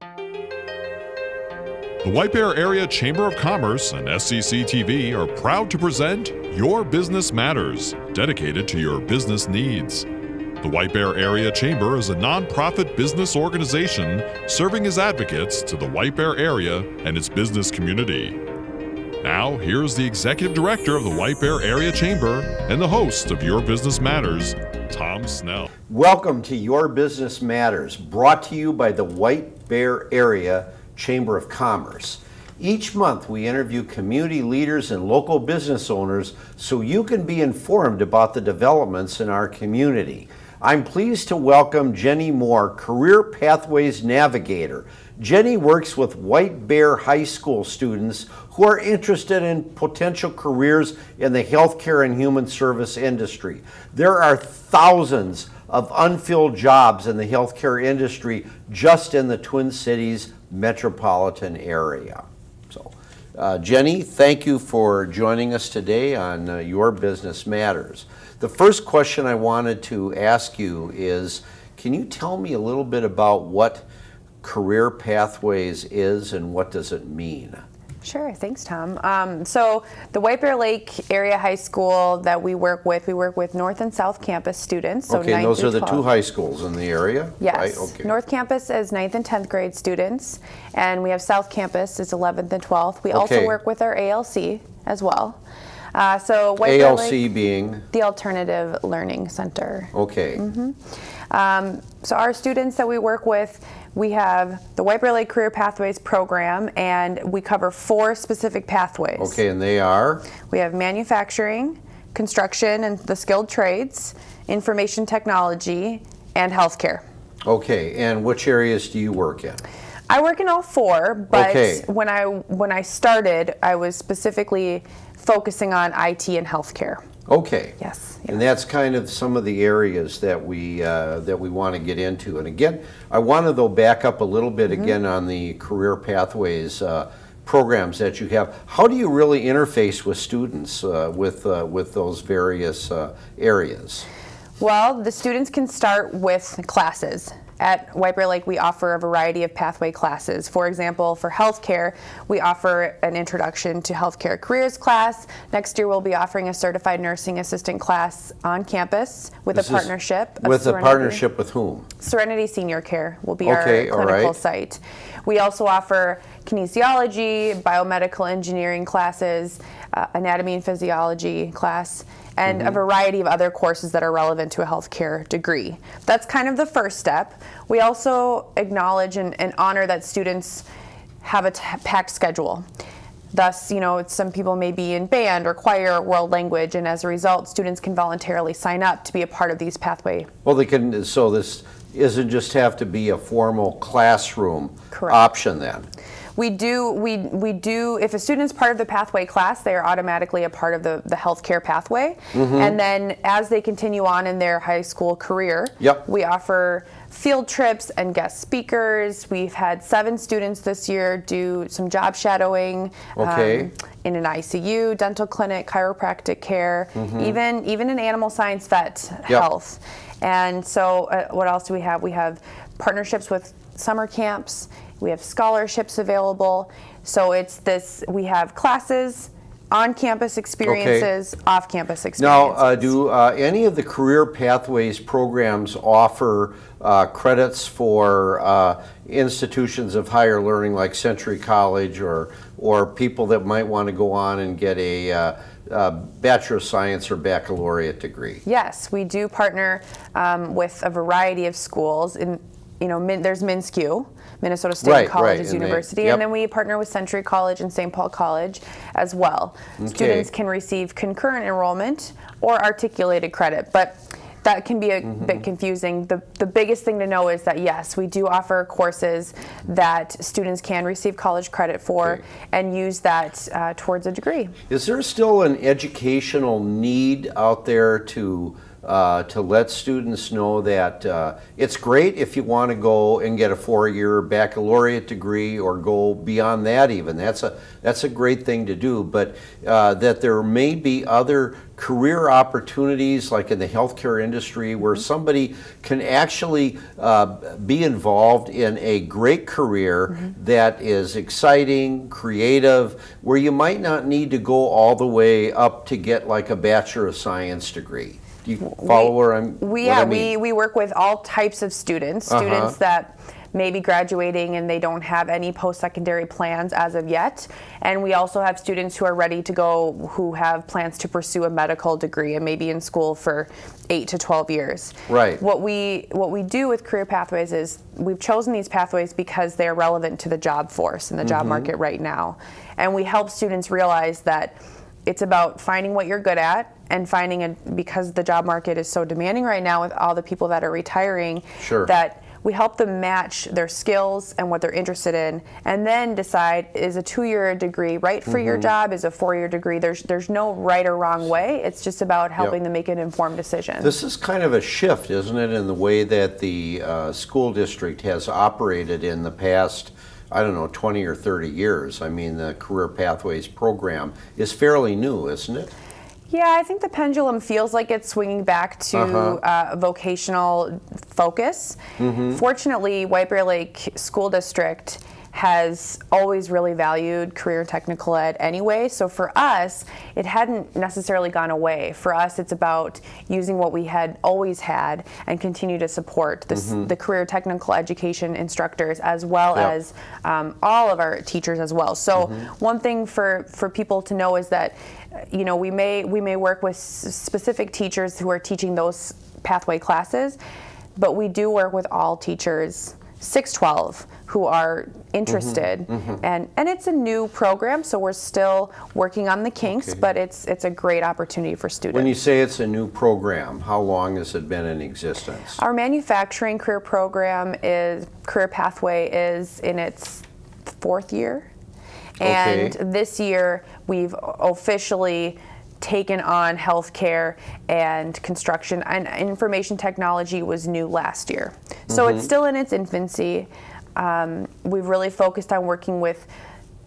The White Bear Area Chamber of Commerce and SCC TV are proud to present Your Business Matters, dedicated to your business needs. The White Bear Area Chamber is a nonprofit business organization serving as advocates to the White Bear area and its business community. Now, here's the Executive Director of the White Bear Area Chamber and the host of Your Business Matters, Tom Snell. Welcome to Your Business Matters, brought to you by the White Bear Area Chamber of Commerce. Each month we interview community leaders and local business owners so you can be informed about the developments in our community. I'm pleased to welcome Jenny Moore, Career Pathways Navigator. Jenny works with White Bear High School students who are interested in potential careers in the healthcare and human service industry. There are thousands of unfilled jobs in the healthcare industry just in the Twin Cities metropolitan area. So, Jenny, thank you for joining us today on Your Business Matters. The first question I wanted to ask you is, can you tell me a little bit about what Career Pathways is and what does it mean? Sure, thanks, Tom. So the White Bear Lake Area High School that we work with North and South Campus students. So okay, and those are the two high schools in the area? Yes. Right? Okay. North Campus is 9th and 10th grade students, and we have South Campus is 11th and 12th. We also work with our ALC as well. So White Bear ALC Lake, being? the Alternative Learning Center. Okay. So our students that we work with, we have the White Bear Lake Career Pathways program, and we cover 4 specific pathways. Okay, and they are? We have manufacturing, construction and the skilled trades, information technology, and healthcare. Okay, and which areas do you work in? I work in all 4, but okay. when I started, I was specifically focusing on IT and healthcare. Okay. Yes. And that's kind of some of the areas that we want to get into. And again, I want to though back up a little bit again on the Career Pathways programs that you have. How do you really interface with students with those various areas? Well, the students can start with classes. At White Bear Lake, we offer a variety of pathway classes. For example, for healthcare, we offer an Introduction to Healthcare Careers class. Next year, we'll be offering a Certified Nursing Assistant class on campus with a partnership. With a partnership with whom? Serenity Senior Care will be our clinical site. We also offer kinesiology, biomedical engineering classes, anatomy and physiology class, and a variety of other courses that are relevant to a healthcare degree. That's kind of the first step. We also acknowledge and honor that students have a packed schedule. Thus, some people may be in band or choir or world language, and as a result, students can voluntarily sign up to be a part of these pathway. Well, they can, so this isn't just have to be a formal classroom option then? We do, if a student's part of the pathway class, they are automatically a part of the healthcare pathway. And then as they continue on in their high school career, we offer field trips and guest speakers. We've had 7 students this year do some job shadowing in an ICU, dental clinic, chiropractic care, even in animal science vet health. And so what else do we have? We have partnerships with summer camps. We have scholarships available. So it's this, we have classes, on-campus experiences, off-campus experiences. Now, do any of the Career Pathways programs offer credits for institutions of higher learning like Century College or people that might want to go on and get a Bachelor of Science or baccalaureate degree? Yes, we do partner with a variety of schools. There's MnSCU, Minnesota State Colleges University, and then we partner with Century College and St. Paul College as well. Students can receive concurrent enrollment or articulated credit, but that can be a bit confusing. The biggest thing to know is that yes, we do offer courses that students can receive college credit for and use that towards a degree. Is there still an educational need out there to to let students know that it's great if you want to go and get a 4-year baccalaureate degree or go beyond that even. That's a great thing to do, but that there may be other career opportunities like in the healthcare industry where somebody can actually be involved in a great career that is exciting, creative, where you might not need to go all the way up to get like a Bachelor of Science degree. Do you follow where I'm? We work with all types of students, students that may be graduating and they don't have any post-secondary plans as of yet. And we also have students who are ready to go who have plans to pursue a medical degree and maybe in school for 8 to 12 years. Right. What we do with Career Pathways is we've chosen these pathways because they're relevant to the job force and the job market right now. And we help students realize that it's about finding what you're good at and finding because the job market is so demanding right now with all the people that are retiring, that we help them match their skills and what they're interested in, and then decide, is a 2-year degree right for your job? Is a 4-year degree? There's no right or wrong way. It's just about helping them make an informed decision. This is kind of a shift, isn't it, in the way that the school district has operated in the past, I don't know, 20 or 30 years. I mean, the Career Pathways program is fairly new, isn't it? Yeah, I think the pendulum feels like it's swinging back to vocational focus. Fortunately, White Bear Lake School District has always really valued career and technical ed anyway. So for us, it hadn't necessarily gone away. For us, it's about using what we had always had and continue to support this, the career technical education instructors as well as all of our teachers as well. So one thing for people to know is that we may work with specific teachers who are teaching those pathway classes, but we do work with all teachers 612 who are interested, and it's a new program, so we're still working on the kinks, but it's a great opportunity for students. When you say it's a new program, how long has it been in existence? Our manufacturing career program Career Pathway is in its 4th year, and this year we've officially taken on healthcare and construction, and information technology was new last year. So it's still in its infancy. We've really focused on working with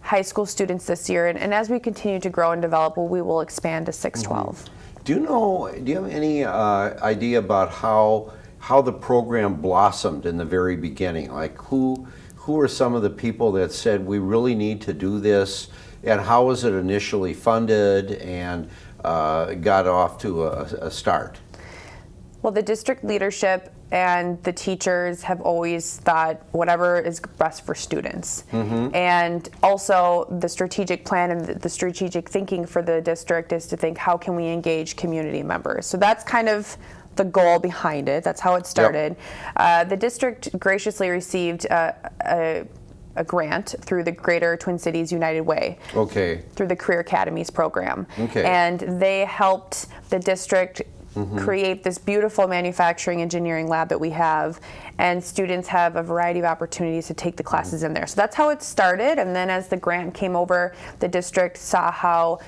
high school students this year, and as we continue to grow and develop, we will expand to 612. Do you have any idea about how the program blossomed in the very beginning? Like who are some of the people that said we really need to do this? And how was it initially funded and got off to a start? Well, the district leadership and the teachers have always thought whatever is best for students. And also the strategic plan and the strategic thinking for the district is to think, how can we engage community members? So that's kind of the goal behind it. That's how it started. The district graciously received a grant through the Greater Twin Cities United Way, through the Career Academies program. And they helped the district create this beautiful manufacturing engineering lab that we have, and students have a variety of opportunities to take the classes in there. So that's how it started, and then as the grant came over, the district saw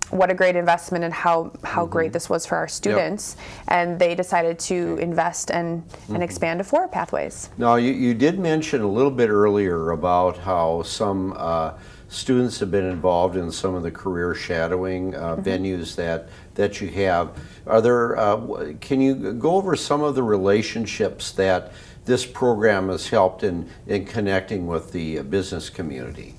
what a great investment and how great this was for our students, and they decided to invest and expand to 4 pathways. Now, you did mention a little bit earlier about how some students have been involved in some of the career shadowing venues that you have. Are there? Can you go over some of the relationships that this program has helped in connecting with the business community?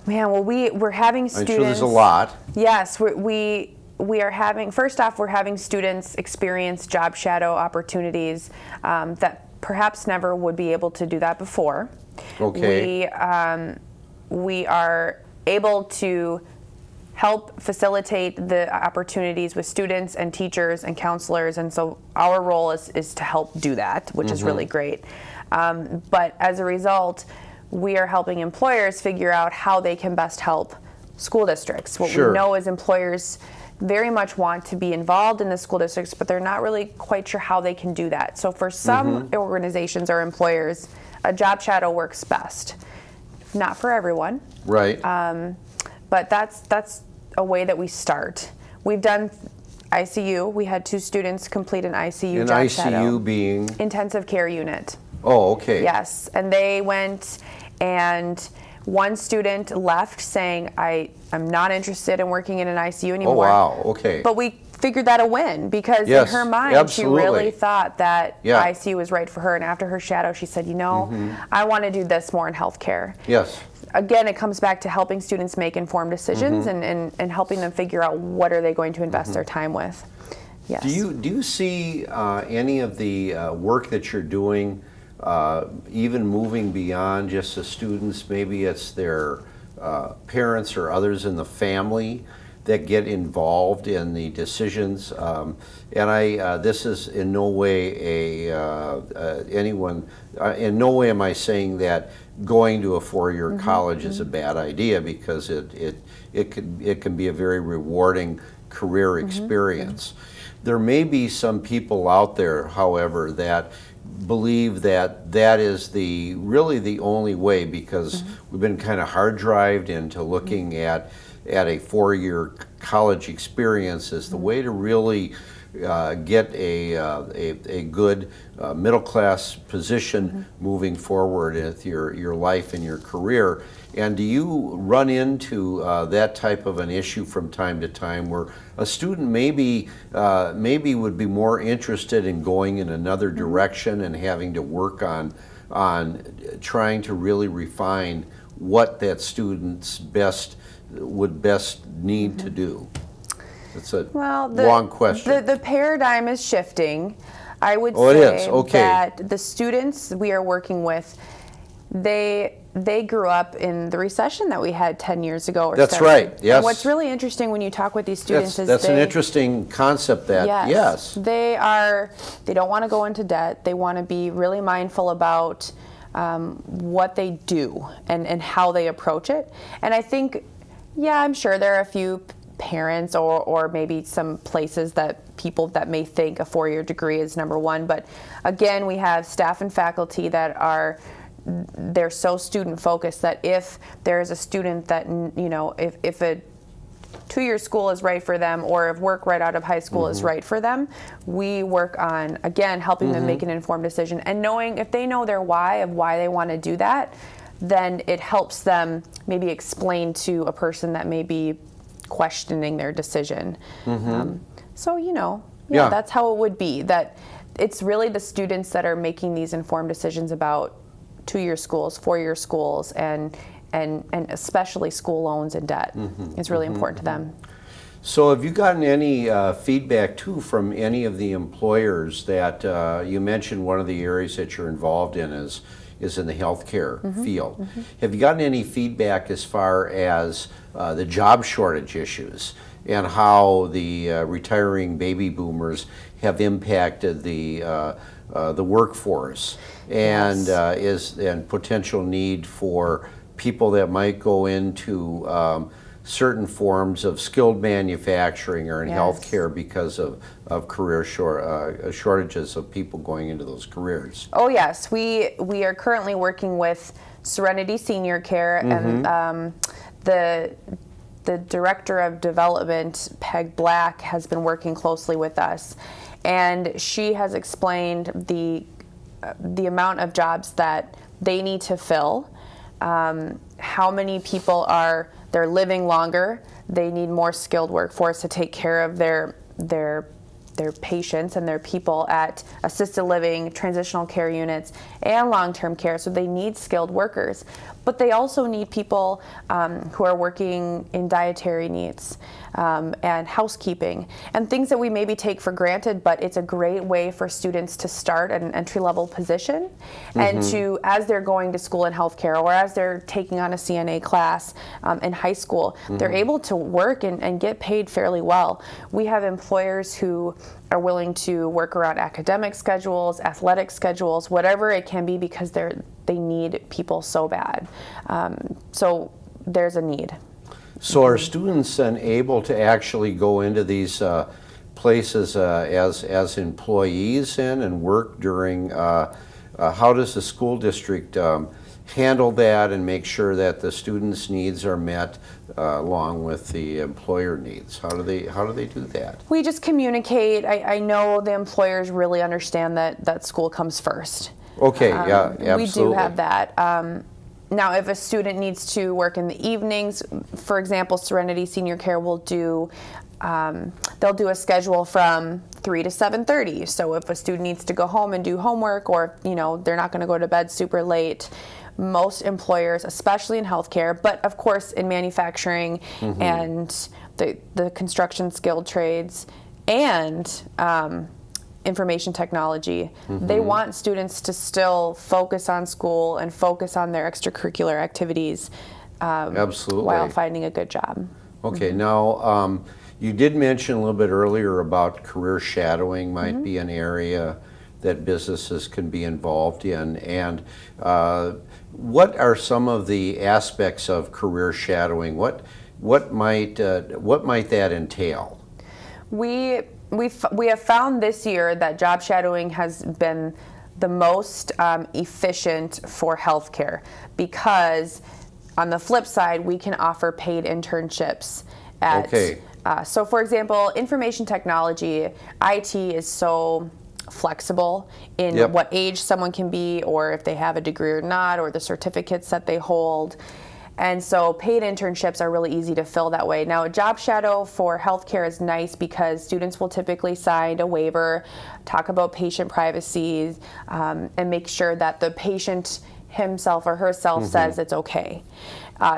Man, well, we're having students. I'm sure there's a lot. Yes, we are having. First off, we're having students experience job shadow opportunities that perhaps never would be able to do that before. We are able to help facilitate the opportunities with students and teachers and counselors, and so our role is to help do that, which is really great. But as a result, we are helping employers figure out how they can best help school districts. What we know is employers very much want to be involved in the school districts, but they're not really quite sure how they can do that. So for some organizations or employers, a job shadow works best. Not for everyone. Right. But that's a way that we start. We've done ICU. We had 2 students complete an ICU An job ICU shadow. being? Intensive care unit. Oh, okay. Yes, and they went, and one student left saying, I'm not interested in working in an ICU anymore. Oh, wow, okay. But we figured that a win, because Yes, in her mind, absolutely. she really thought that Yeah. ICU was right for her. And after her shadow, she said, I want to do this more in healthcare. Yes. Again, it comes back to helping students make informed decisions and helping them figure out what are they going to invest their time with. Yes. Do you see any of the work that you're doing even moving beyond just the students? Maybe it's their parents or others in the family that get involved in the decisions. And this is in no way in no way am I saying that going to a 4-year college is a bad idea, because it can be a very rewarding career experience. There may be some people out there, however, that believe that that is really the only way, because we've been kind of hard-drived into looking at a 4-year college experience as the way to really get a good middle-class position moving forward with your life and your career. And do you run into that type of an issue from time to time, where a student maybe would be more interested in going in another direction and having to work on trying to really refine what that student's would best need to do? It's a long question. The paradigm is shifting. I would it is. say Okay. that the students we are working with, they grew up in the recession that we had 10 years ago. That's right. Yes. And what's really interesting when you talk with these students that's an interesting concept. Yes. They don't want to go into debt. They want to be really mindful about what they do and how they approach it. And I think, I'm sure there are a few parents or maybe some places that people that may think a 4-year degree is number one. But again, we have staff and faculty that they're so student focused that if there's a student that, if a 2-year school is right for them, or if work right out of high school is right for them, we work on, again, helping them make an informed decision. And knowing, if they know their why of why they want to do that, then it helps them maybe explain to a person that may be questioning their decision. That's how it would be. That it's really the students that are making these informed decisions about 2-year schools, 4-year schools, and especially school loans and debt. It's really important to them. So have you gotten any feedback too from any of the employers that you mentioned one of the areas that you're involved in is in the healthcare field? Have you gotten any feedback as far as the job shortage issues and how the retiring baby boomers have impacted the workforce and and potential need for people that might go into certain forms of skilled manufacturing or in healthcare because of career shortages of people going into those careers? Oh yes, we are currently working with Serenity Senior Care, and the Director of Development, Peg Black, has been working closely with us, and she has explained the amount of jobs that they need to fill, how many people they're living longer. They need more skilled workforce to take care of their patients and their people at assisted living, transitional care units, and long-term care. So they need skilled workers. But they also need people who are working in dietary needs and housekeeping and things that we maybe take for granted, but it's a great way for students to start at an entry-level position and to, as they're going to school in healthcare or as they're taking on a CNA class in high school, they're able to work and get paid fairly well. We have employers who are willing to work around academic schedules, athletic schedules, whatever it can be, because they need people so bad. So there's a need. So are students then able to actually go into these places as employees and work during, how does the school district handle that and make sure that the students' needs are met along with the employer needs? How do they do that? We just communicate. I know the employers really understand that school comes first. Okay, yeah, absolutely. We do have that. Now, if a student needs to work in the evenings, for example, Serenity Senior Care will do, they'll do a schedule from 3 to 7:30. So if a student needs to go home and do homework, or they're not going to go to bed super late, most employers, especially in healthcare, but of course in manufacturing and the construction skilled trades and information technology, they want students to still focus on school and focus on their extracurricular activities Absolutely. while finding a good job. Okay, now you did mention a little bit earlier about career shadowing might be an area that businesses can be involved in, and what are some of the aspects of career shadowing? What might that entail? We have found this year that job shadowing has been the most efficient for healthcare, because on the flip side, we can offer paid internships at. Okay. So, for example, information technology, IT is so flexible in what age someone can be, or if they have a degree or not, or the certificates that they hold. And so paid internships are really easy to fill that way. Now, a job shadow for healthcare is nice because students will typically sign a waiver, talk about patient privacy, and make sure that the patient himself or herself says it's okay.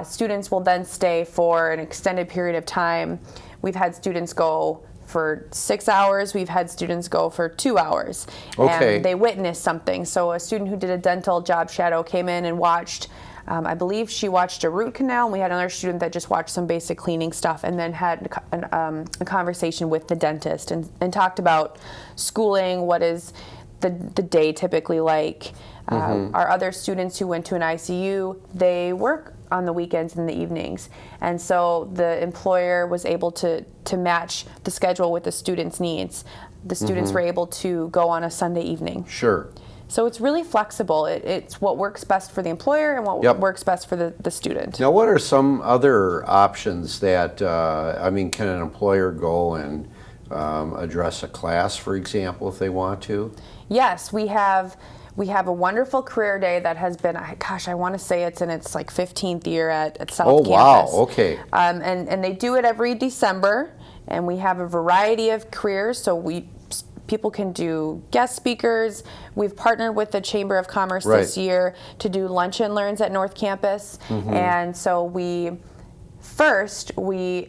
Students will then stay for an extended period of time. We've had students go for 6 hours. We've had students go for 2 hours. Okay. And they witnessed something. So a student who did a dental job shadow came in and watched, I believe she watched a root canal, and we had another student that just watched some basic cleaning stuff, and then had a conversation with the dentist and talked about schooling, what is the day typically like. Our other students who went to an ICU, they work on the weekends and the evenings, and so the employer was able to match the schedule with the students' needs. The students were able to go on a Sunday evening. Sure. So it's really flexible. It's what works best for the employer and what works best for the student. Now, what are some other options that, can an employer go and address a class, for example, if they want to? Yes, we have a wonderful career day that has been, I want to say it's in its 15th year at South Campus. Oh, wow, okay. And they do it every December, and we have a variety of careers, so people can do guest speakers. We've partnered with the Chamber of Commerce this year to do lunch and learns at North Campus, and so we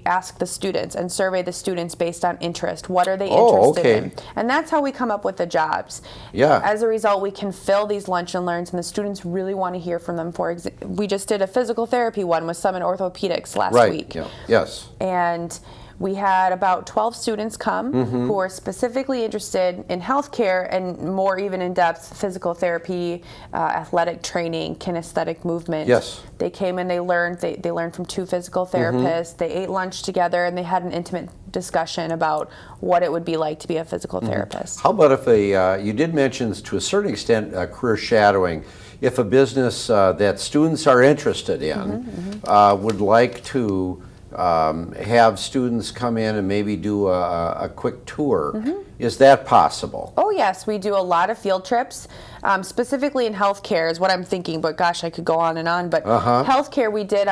ask the students and survey the students based on interest. What are they interested in? And that's how we come up with the jobs. Yeah. As a result, we can fill these lunch and learns, and the students really want to hear from them. We just did a physical therapy one with some in orthopedics last week. Yeah. Yes. And we had about 12 students come who are specifically interested in healthcare and more even in depth physical therapy, athletic training, kinesthetic movement. Yes. They came and they learned from 2 physical therapists. They ate lunch together and they had an intimate discussion about what it would be like to be a physical therapist. How about if you did mention to a certain extent career shadowing, if a business that students are interested in would like to have students come in and maybe do a quick tour. Is that possible? Oh yes, we do a lot of field trips, specifically in healthcare is what I'm thinking, but gosh, I could go on and on. But healthcare, we did,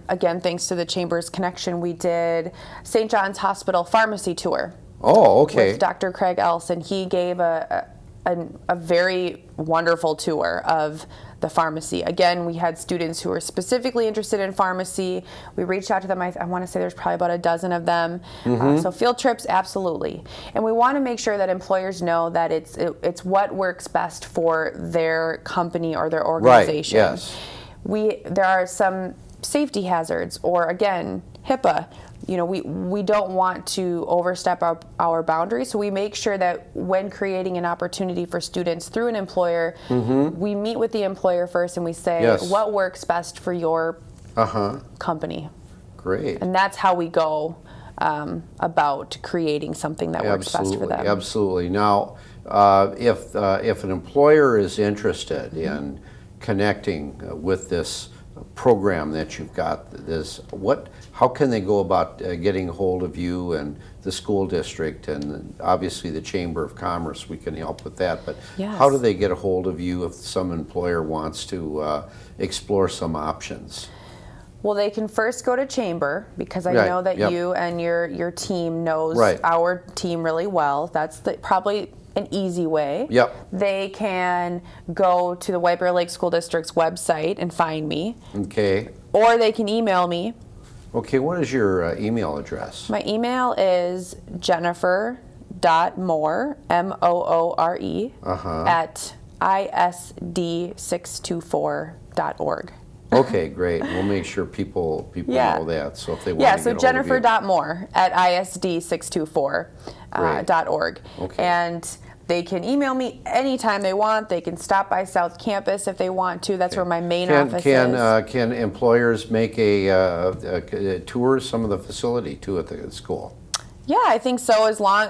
again, thanks to the Chamber's connection, we did St. John's Hospital pharmacy tour. Oh, okay. With Dr. Craig Elson. He gave a very wonderful tour of the pharmacy. Again, we had students who were specifically interested in pharmacy. We reached out to them. I want to say there's probably about a dozen of them. So field trips, absolutely. And we want to make sure that employers know that it's what works best for their company or their organization. Right, yes. There are some safety hazards, or again, HIPAA. We don't want to overstep our boundaries, so we make sure that when creating an opportunity for students through an employer, we meet with the employer first and we say, what works best for your company? Great. And that's how we go about creating something that works best for them. Absolutely. Now, if an employer is interested in connecting with this program that you've got, how can they go about getting a hold of you and the school district, and obviously the Chamber of Commerce, we can help with that, but Yes. how do they get a hold of you if some employer wants to explore some options? Well, they can first go to Chamber, because I Right, know that yep. you and your team knows Right. our team really well. That's probably an easy way. Yep. They can go to the White Bear Lake School District's website and find me, Okay. or they can email me. Okay, what is your email address? My email is jennifer.moore, MOORE, at isd624.org. Okay, great. We'll make sure people Yeah. know that. So if they want Yeah, to so get a hold of you. jennifer.moore at isd624.org. Okay. And they can email me anytime they want. They can stop by South Campus if they want to. That's where my main office is. Can employers make a tour some of the facility too at the school? Yeah, I think so. As long,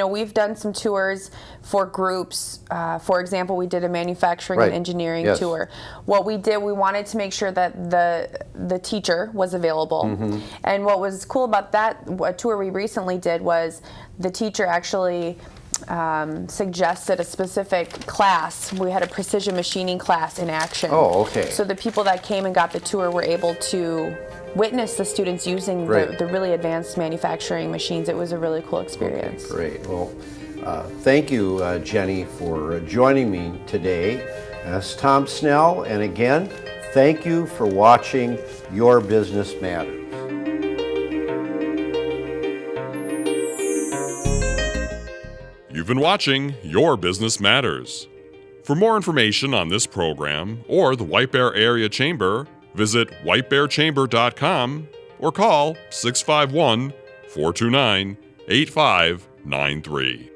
we've done some tours for groups. For example, we did a manufacturing Right. and engineering Yes. tour. What we did, we wanted to make sure that the teacher was available. Mm-hmm. And what was cool about that a tour we recently did was the teacher actually suggested a specific class. We had a precision machining class in action. Oh, okay. So the people that came and got the tour were able to witness the students using Great. the really advanced manufacturing machines. It was a really cool experience. Great. Well, thank you, Jenny, for joining me today. That's Tom Snell, and again, thank you for watching Your Business Matters. You've been watching Your Business Matters. For more information on this program or the White Bear Area Chamber, visit whitebearchamber.com or call 651-429-8593.